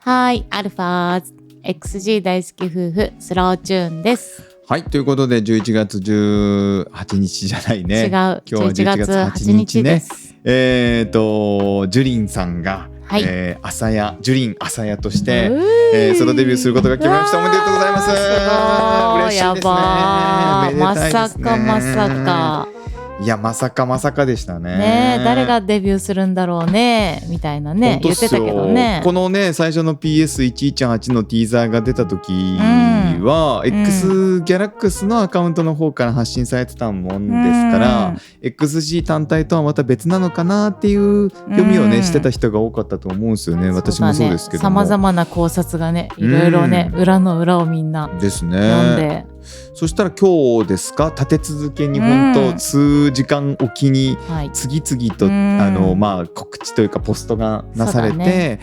はい、アルファーズ XG 大好き夫婦スローチューンです。はい、ということで11月18日じゃないね。違う、今日は11月8日です。ジュリンさんが、はい、ジュリン朝やとして、ソロデビューすることが決まりました。おめでとうございます。嬉しいですね。やばー、めでたいですね。まさかいや、まさかでしたね。ねえ、誰がデビューするんだろうねみたいなね言ってたけどね。このね最初の PS118 のティーザーが出た時は、X ギャラックスのアカウントの方から発信されてたもんですから、XG 単体とはまた別なのかなっていう読みをねしてた人が多かったと思うんですよね。私もそうですけども、様々な考察がねいろいろね、裏の裏をみんなですね。読んで、そしたら今日ですか、立て続けに本当数時間おきに次々と、告知というかポストがなされて、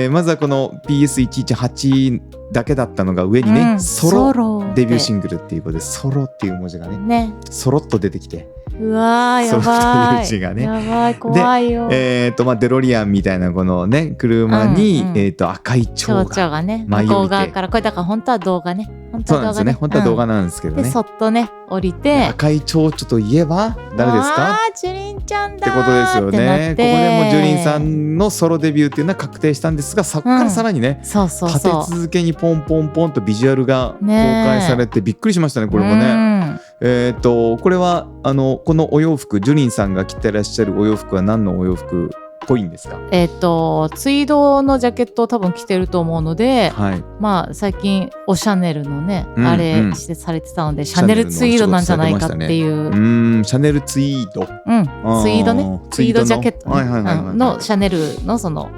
まずはこの PS118 だけだったのが上にね、ソロデビューシングルっていうことでソロっていう文字がねソロっと出てきて、うわーやばい、がね、やばい、怖いよ。で、デロリアンみたいなこのね車に、赤い蝶がね舞い降りて、向こう側からこれだから本当は動画ね、そうなんですよね、本当は動画なんですけどね、でそっとね降りて、赤い蝶々といえば誰ですか？ジュリンちゃんだってことですよね。ここでもジュリンさんのソロデビューっていうのは確定したんですが、そこからさらにね、立て続けにポンポンポンとビジュアルが公開されてびっくりしましたね、これもね。これはこのお洋服、ジュリンさんが着てらっしゃるお洋服は何のお洋服っぽいんですか？ツイードのジャケットを多分着てると思うので、最近おシャネルのね、あれされてたので、シャネルツイードなんじゃないかっていう。シャネルツイード、ツイードね、ツイードジャケットのシャネルのその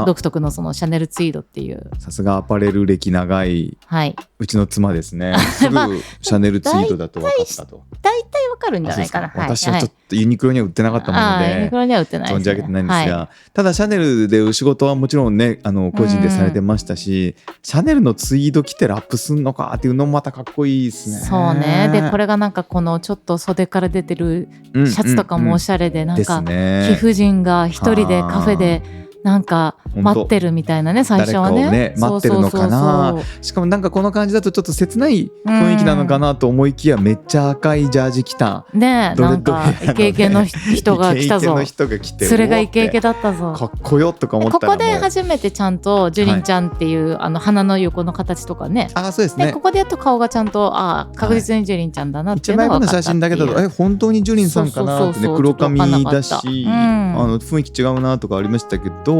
独特のそのシャネルツイードっていう。さすがアパレル歴長い、うちの妻ですね。すぐシャネルツイードだと分かったと。大体わかるんじゃないかな。私はちょっとユニクロには売ってなかったもので、ユニクロには売ってないですね、存じ上げてないんですが、ただシャネルでお仕事はもちろんね個人でされてましたし、シャネルのツイード着てラップすんのかっていうのもまたかっこいいですね。そうね。でこれがなんかこのちょっと袖から出てるシャツとかもおしゃれで、なんか貴婦人が一人でカフェでなんか待ってるみたいなね、最初はね待ってるのかな。しかもなんかこの感じだとちょっと切ない雰囲気なのかなと思いきや、めっちゃ赤いジャージ着たね、なんかイケイケの人が来たぞ、それがイケイケだったぞ、かっこよとか思ったら、ここで初めてちゃんとジュリンちゃんっていう鼻の横の形とかね、そうですね、ここでやっと顔がちゃんと確実にジュリンちゃんだなっていうのが分かったっていう。一枚目の写真だけだと本当にジュリンさんかなってね、黒髪だし雰囲気違うなとかありましたけど、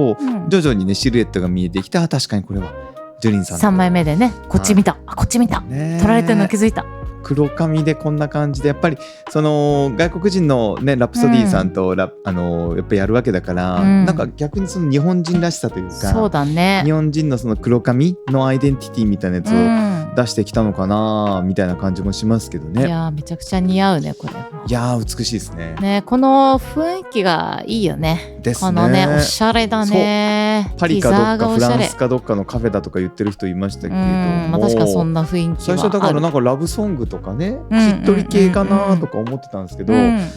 徐々にねシルエットが見えてきて、確かにこれはジュリンさん3枚目でね、こっち見た、こっち見た、撮られてるの気づいた。黒髪でこんな感じで、やっぱりその外国人のねラプソディさんとやっぱやるわけだから、なんか逆にその日本人らしさというか、そうだね、日本人のその黒髪のアイデンティティみたいなやつを出してきたのかなみたいな感じもしますけどね。いやめちゃくちゃ似合うねこれ。いや美しいですね。ね、この雰囲気がいいよね。ですね。このねおしゃれだね。パリかどっかフランスかどっかのカフェだとか言ってる人いましたけれども、確かそんな雰囲気はある。最初だからなんかラブソングとかね、しっとり系かなとか思ってたんですけど、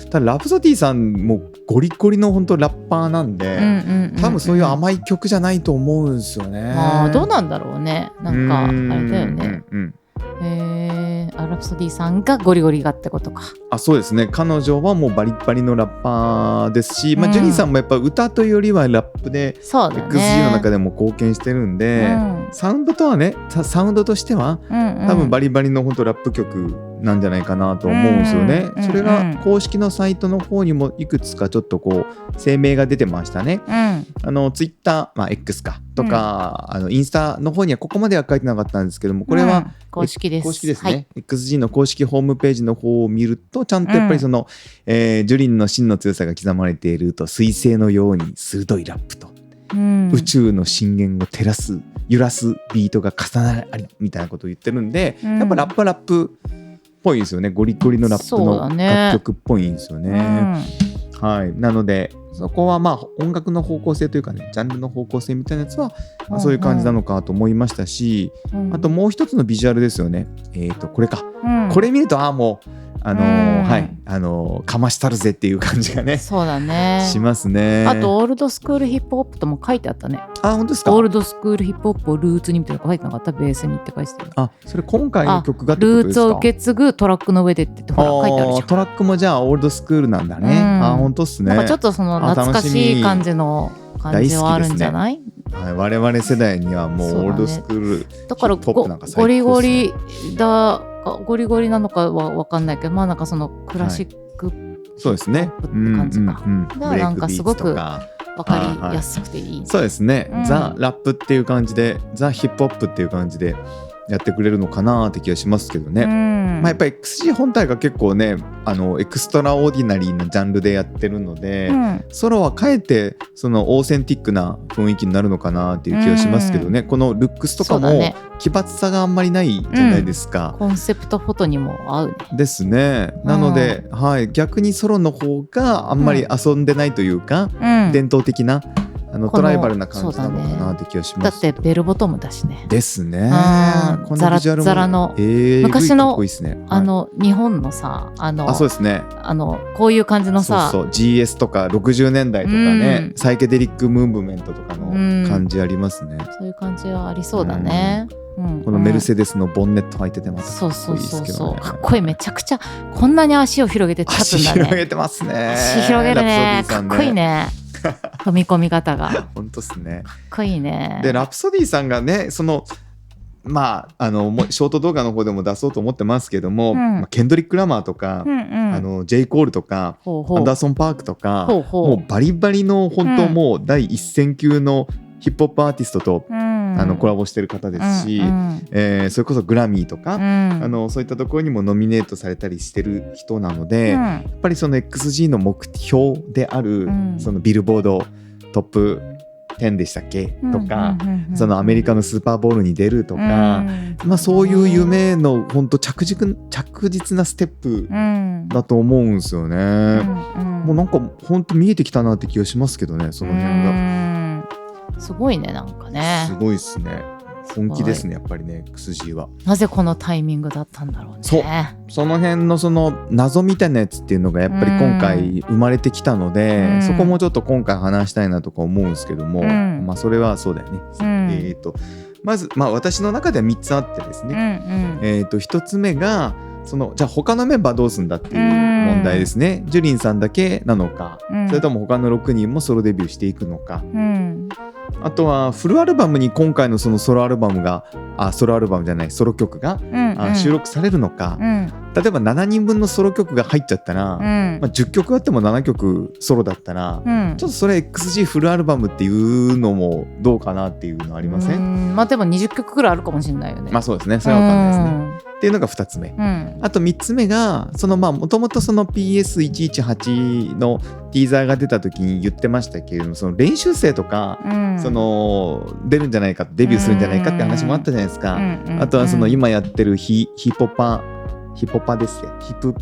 ただラプソディさんもゴリゴリの本当ラッパーなんで、多分そういう甘い曲じゃないと思うんですよね。どうなんだろうね。なんかあれだよね。ラプソディさんがゴリゴリがってことか。そうですね。彼女はもうバリバリのラッパーですし、ジュリンさんもやっぱ歌というよりはラップで XG の中でも貢献してるんで、サウンドとしては多分バリバリの本当ラップ曲なんじゃないかなと思うんですよね。それが公式のサイトの方にもいくつかちょっとこう声明が出てましたね。ツイッター、X かとか、インスタの方にはここまでは書いてなかったんですけども、これは公式です。公式ですね。XG の公式ホームページの方を見ると、ちゃんとやっぱりその、ジュリンの芯の強さが刻まれていると、彗星のように鋭いラップと、宇宙の震源を照らす揺らすビートが重なりみたいなことを言ってるんで、やっぱラップっぽいですよね。ゴリゴリのラップの楽曲っぽいんですよね。なのでそこは音楽の方向性というかね、ジャンルの方向性みたいなやつは、そういう感じなのかと思いましたし、あともう一つのビジュアルですよね。これか、これ見るともうはい、かましたるぜっていう感じがね、そうだね、しますね。あとオールドスクールヒップホップとも書いてあったね。あ、本当ですか。オールドスクールヒップホップをルーツにみたいなの書いてなかった？ベースにって書いてたよ。あ、それ今回の曲がってことですか。ルーツを受け継ぐトラックの上でってほら書いてあるじゃん。トラックもじゃあオールドスクールなんだね。あ、本当っすね。なんかちょっとその懐かしい感じの感じはあるんじゃない？はい、我々世代にはもうオールドスクール、だからゴリゴリだゴリゴリなのかは分かんないけど、まあなんかそのクラシック、そうですね、感じか、なんかすごく分かりやすくていい、ね、そうですね、ザ・ラップっていう感じで、ザ・ヒップホップっていう感じでやってくれるのかなって気がしますけどね。まあ、やっぱり XG 本体が結構ね、エクストラオーディナリーなジャンルでやってるので、ソロはかえってそのオーセンティックな雰囲気になるのかなっていう気がしますけどね。このルックスとかも奇抜さがあんまりないじゃないですか。コンセプトフォトにも合うね。ですね。なので、はい、逆にソロの方があんまり遊んでないというか、伝統的なトライバルな感じなのかなって気がします。だってベルボトムだしね。ですね。このザラザラの、昔の日本のさ、そうですね。こういう感じのさ、そう GS とか60年代とかね、サイケデリックムーブメントとかの感じありますね。そういう感じはありそうだね。このメルセデスのボンネット入っててまたかっこいいですけどね。かっこいい、めちゃくちゃこんなに足を広げて立つんだね。足広げてますね。足広げるね。かっこいいね。踏み込み方が本当ですね。かっこいいね。でラプソディさんがね、まあショート動画の方でも出そうと思ってますけども、ケンドリック・ラマーとか、ジェイ・コールとか、アンダーソン・パークとか、もうバリバリの本当もう第一線級のヒップホップアーティストと、コラボしてる方ですし、それこそグラミーとか、そういったところにもノミネートされたりしてる人なので、やっぱりその XG の目標である、そのビルボードトップ10でしたっけ、とか、そのアメリカのスーパーボウルに出るとか、まあ、そういう夢の本当着実なステップだと思うんですよね。もうなんか本当見えてきたなって気がしますけどね、その辺が。すごいね、なんかね。すごいですね。本気ですね、やっぱりね、XG は。なぜこのタイミングだったんだろうね。その辺のその謎みたいなやつっていうのがやっぱり今回生まれてきたので、そこもちょっと今回話したいなとか思うんですけども、まあそれはそうだよね。まず、まあ私の中では3つあってですね、1つ目がじゃあ他のメンバーどうすんだっていう問題ですね。ジュリンさんだけなのか、それとも他の6人もソロデビューしていくのか、あとはフルアルバムに今回のそのソロアルバムじゃないソロ曲が、収録されるのか、例えば7人分のソロ曲が入っちゃったら、まあ、10曲あっても7曲ソロだったら、ちょっとそれ XG フルアルバムっていうのもどうかなっていうのありません？まあでも20曲ぐらいあるかもしれないよね。まあそうですね、それは分かんないですね。っていうのが2つ目、あと3つ目がもともとその PS118 のティーザーが出た時に言ってましたけれども、その練習生とか、出るんじゃないか、デビューするんじゃないかって話もあったじゃないですか。あとはその今やってるヒポパですね。ヒップ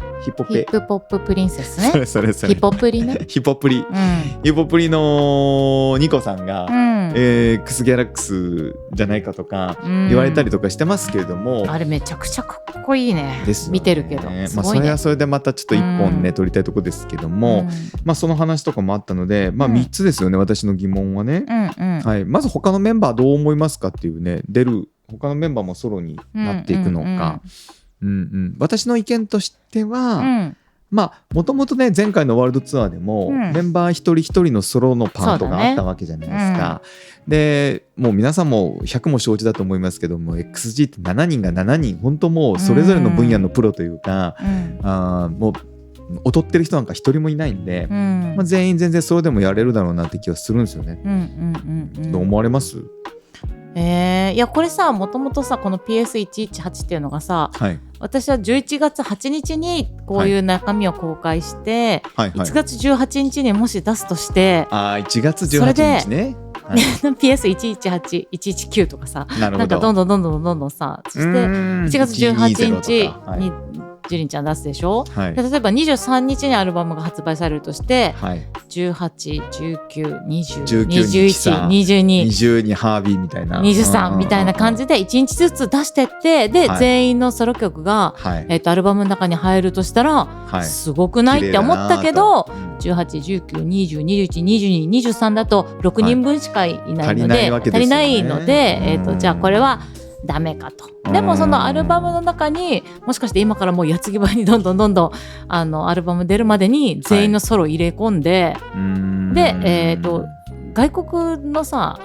ポッププリンセスね。それヒポプリね。ヒポプリのニコさんが、X ギャラックスじゃないかとか言われたりとかしてますけれども、あれめちゃくちゃかっこいいね。見てるけど、まあそれはそれでまたちょっと一本ね、取りたいとこですけども、まあその話とかもあったので、まあ3つですよね、私の疑問はね。はい、まず他のメンバーどう思いますかっていうね、他のメンバーもソロになっていくのか。私の意見としては、まあもともとね、前回のワールドツアーでも、メンバー一人一人のソロのパートがあったわけじゃないですか。でもう皆さんも100も承知だと思いますけども、 XG って7人が7人本当もうそれぞれの分野のプロというか、もう劣ってる人なんか一人もいないんで、まあ、全員全然ソロでもやれるだろうなって気はするんですよね。どう思われます？いやこれさ、もともとさ、この PS118 っていうのがさ、私は11月8日にこういう中身を公開して、1月18日にもし出すとして、1月18日ね、PS118、119とかさ、なんかどんどんさ、そして1月18日にジュリンちゃん出すでしょ、はい、で例えば23日にアルバムが発売されるとして、はい、18、19、20、21、22ハービーみたいな23みたいな感じで1日ずつ出してって、で、はい、全員のソロ曲が、はい、アルバムの中に入るとしたら、はい、すごくないって思ったけど、18、19、20、21、22、23だと6人分しかいないので、足りないので、じゃあこれはダメかと。でもそのアルバムの中にもしかして今からもう矢継ぎ早にどんどんアルバム出るまでに全員のソロ入れ込んで、はい、で、外国のさ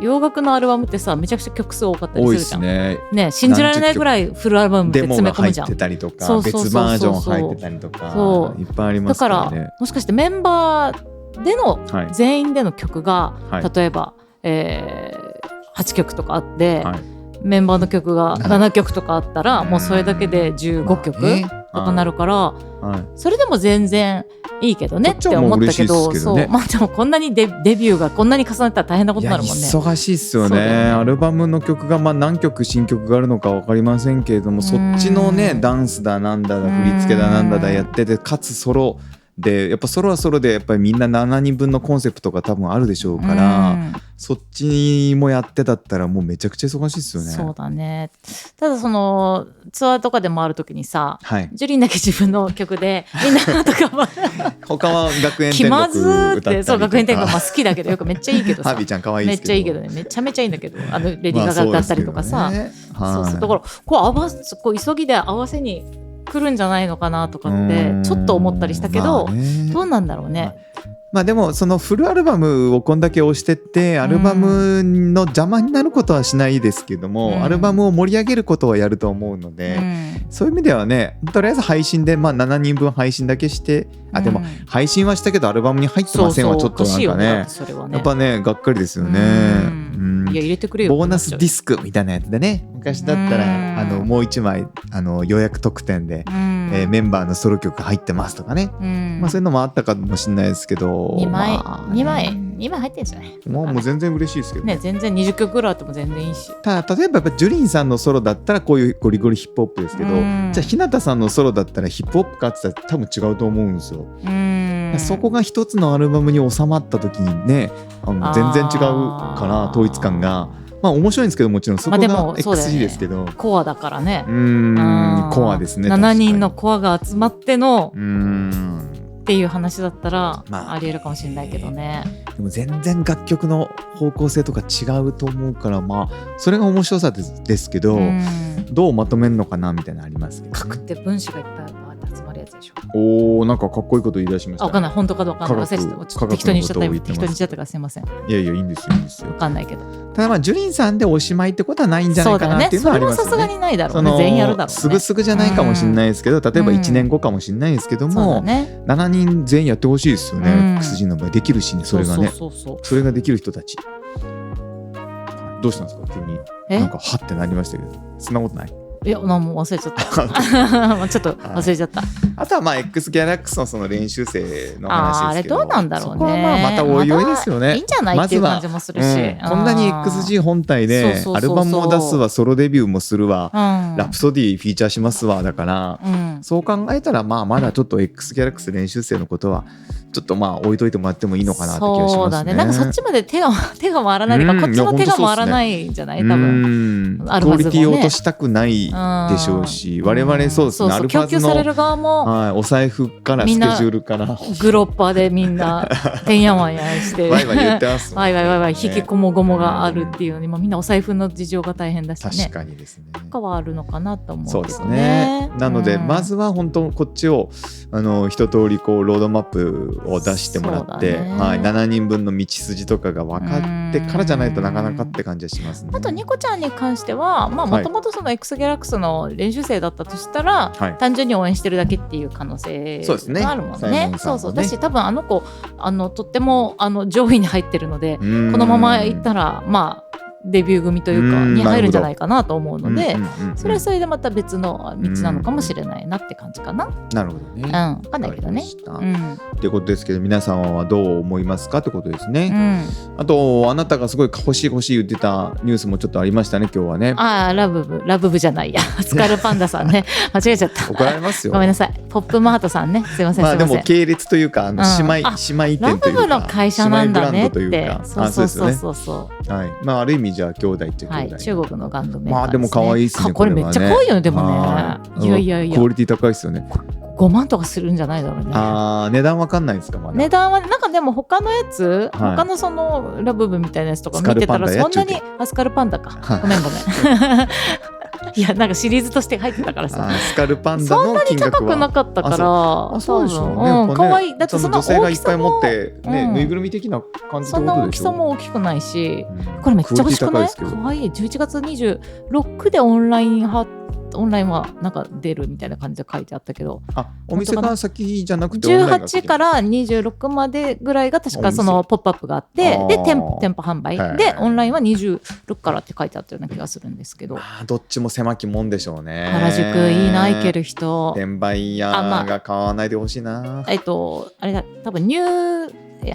洋楽のアルバムってさめちゃくちゃ曲数多かったりするじゃん。ね、信じられないぐらいフルアルバムで詰め込むじゃん。デモが入ってたりとか別バージョン入ってたりとかいっぱいありますからね。だからもしかしてメンバーでの、はい、全員での曲が、はい、例えば、8曲とかあって、はい、メンバーの曲が7曲とかあったら、もうそれだけで15曲とかなるから、はい、それでも全然いいけどねって思ったけど、そう、まあでもこんなにデビューがこんなに重なったら大変なことになるもんね。忙しいっすよね。アルバムの曲がまあ何曲新曲があるのか分かりませんけれども、そっちのねダンスだなんだ振り付けだなんだやってて、かつソロでやっぱソロはソロでやっぱりみんな7人分のコンセプトが多分あるでしょうから、そっちもやってだったらもうめちゃくちゃ忙しいですよね。そうだね。ただそのツアーとかで回るときにさ、はい、ジュリンだけ自分の曲でみんなとか他は学園天国気まずーって、そう学園天国、まあ、好きだけどよくめっちゃいいけどさハービーちゃん可愛いですけどめっちゃいいけどね、めちゃめちゃいいんだけどレディー・ガガだったりとかさ、そうそうだからこう急ぎで合わせに来るんじゃないのかなとかってちょっと思ったりしたけど、どうなんだろうね。まあでもそのフルアルバムをこんだけ押してってアルバムの邪魔になることはしないですけども、アルバムを盛り上げることはやると思うので、そういう意味ではね、とりあえず配信でまあ7人分配信だけして、でも配信はしたけどアルバムに入ってませんはちょっとなんかね、やっぱねがっかりですよね。いや入れてくれよ。ボーナスディスクみたいなやつでね、昔だったらもう1枚予約特典でメンバーのソロ曲入ってますとかね、まあそういうのもあったかもしれないですけど、2枚入ってんじゃない。もう全然嬉しいですけどね、全然20曲ぐらいあっても全然いいし。ただ例えばやっぱジュリンさんのソロだったらこういうゴリゴリヒップホップですけど、じゃあ日向さんのソロだったらヒップホップかって言ったら多分違うと思うんですよ。そこが一つのアルバムに収まった時にね、全然違うから統一感が。まあ面白いんですけど、もちろんそこが XG ですけど、コアだからね。コアですね。7人のコアが集まってのっていう話だったらありえるかもしれないけどね。でも全然楽曲の方向性とか違うと思うから、まあそれが面白さですけど、どうまとめるのかなみたいなのありますけどね。書くって分子がいっぱい集まるやつでしょ。おー、なんかかっこいいこと言い出しました。分かんない、本当かどうか忘れてた。ちょっと適当にしちゃったからすいません。いやいやいいんですよ、いいんですよ。分かんないけど。ただまあジュリンさんでおしまいってことはないんじゃないかなっていうのはありますよね。それもさすがにないだろうね。全員やるだろうね。すぐすぐじゃないかもしれないですけど、例えば1年後かもしれないですけども、7人全員やってほしいですよね。XG の場合できるしね、それがね。それができる人たち。どうしたんですか急に。なんかはってなりましたけど、そんなことない。いや、何も忘れちゃった。ちょっと忘れちゃった。あとはまあ X ギャラックスのその練習生の話ですけど、あれどうなんだろうね。そこはまあまたおいおいですよね。いいんじゃないっていう感じもするし、こんなに XG 本体でアルバムも出すわ、ソロデビューもするわ、ラプソディフィーチャーしますわだから、そう考えたらまあまだちょっと X ギャラックス練習生のことはちょっとまあ置いといてもらってもいいのかなって気がしますね。そうだね。なんかそっちまで手が回らないとか、こっちの手が回らないんじゃない、多分。クオリティを落としたくないでしょうし、我々そうですね、アルファズの供給される側も、お財布からスケジュールからグロッパーでみんなてんやわんやしてワイワイ言ってますワイワイ引きこもごもがあるっていうのに、みんなお財布の事情が大変だしね。確かにですね。とかはあるのかなと思うけどね。そうですね。なのでまずは本当こっちを一通りこうロードマップを出してもらって、7人分の道筋とかが分かってからじゃないとなかなかって感じはしますね。あとニコちゃんに関してはもともとその X ギャラクスの練習生だったとしたら、単純に応援してるだけっていう可能性があるもんね。そうそう。だし多分あの子とっても上位に入ってるので、このままいったらまあデビュー組というかに入るんじゃないかなと思うので、それはそれでまた別の道なのかもしれないなって感じかな。なるほどね。分かんないけどね。っていうことですけど、皆さんはどう思いますかってことですね。あとあなたがすごい欲しい言ってたニュースもちょっとありましたね、今日はね。ラブブじゃないや、スカルパンダさんね間違えちゃった。怒られますよ。ごめんなさい。ポップマートさんね、すいません。まあでも系列というか姉妹店というか、ラブブの会社なんだねって。姉妹ブランドというか、そうはい。まあある意味じゃあ兄弟っていう兄弟。中国の玩具メーカーですね。まあでも可愛いですね。これめっちゃ可愛いよね、でもね。いやクオリティ高いですよね。5万とかするんじゃないだろうね。値段わかんないですか、まだ。値段はなんかでも他のやつ、他のそのラブブみたいなやつとか見てたらそんなにスカルパンダか。ごめんいやなんかシリーズとして入ってたからさ、スカルパンダの金額はそんなに高くなかったから、そうでしょうね。可愛い。だってその女性がいっぱい持ってね、ぬいぐるみ的な感じってことでしょ。そんな大きさも大きくないし、これめっちゃ欲しくない？可愛い。11月26でオンラインはなんか出るみたいな感じで書いてあったけど、お店が先じゃなくて18から26までぐらいが確かそのポップアップがあって、で店舗販売でオンラインは26からって書いてあったような気がするんですけど、どっちも狭きもんでしょうね。原宿いいな、行ける人。転売屋が買わないでほしいな。あれだ、多分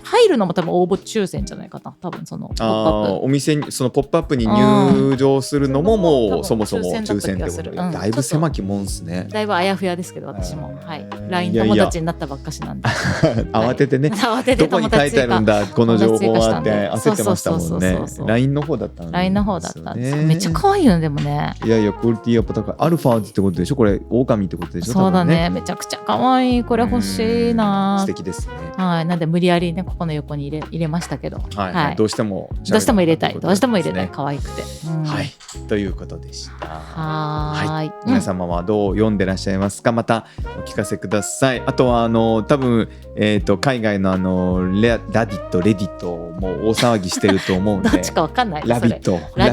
入るのも多分応募抽選じゃないかな、多分そのポップアップ。お店にそのポップアップに入場するのももうそもそも抽選ってことで、だいぶ狭きもんですね。だいぶあやふやですけど、私も LINE 友達になったばっかしなんで慌ててね、どこに書いてあるんだこの情報はって焦ってましたもんね。 LINE の方だったんです。 LINE の方だったんです。めっちゃ可愛いよね、でもね。いやクオリティやっぱ高い。アルファーズってことでしょ、これ狼ってことでしょ。そうだね、めちゃくちゃ可愛い。これ欲しいな。素敵ですね。なんで無理やりねここの横に入れましたけど、どうしても入れたい、可愛くて。ということでした。皆様はどう読んでらっしゃいますか。またお聞かせください。あとは多分海外のレディットも大騒ぎしてると思うんでどっちかわかんない。ラビットレ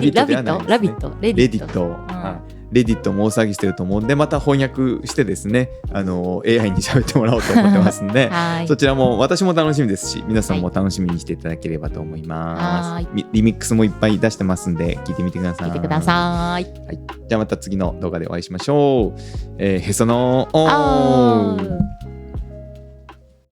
ディットも大騒ぎしてると思うんで、また翻訳してですね、AI に喋ってもらおうと思ってますんでそちらも私も楽しみですし、皆さんも楽しみにしていただければと思います。リミックスもいっぱい出してますんで聞いてみてください。じゃあまた次の動画でお会いしましょう。へその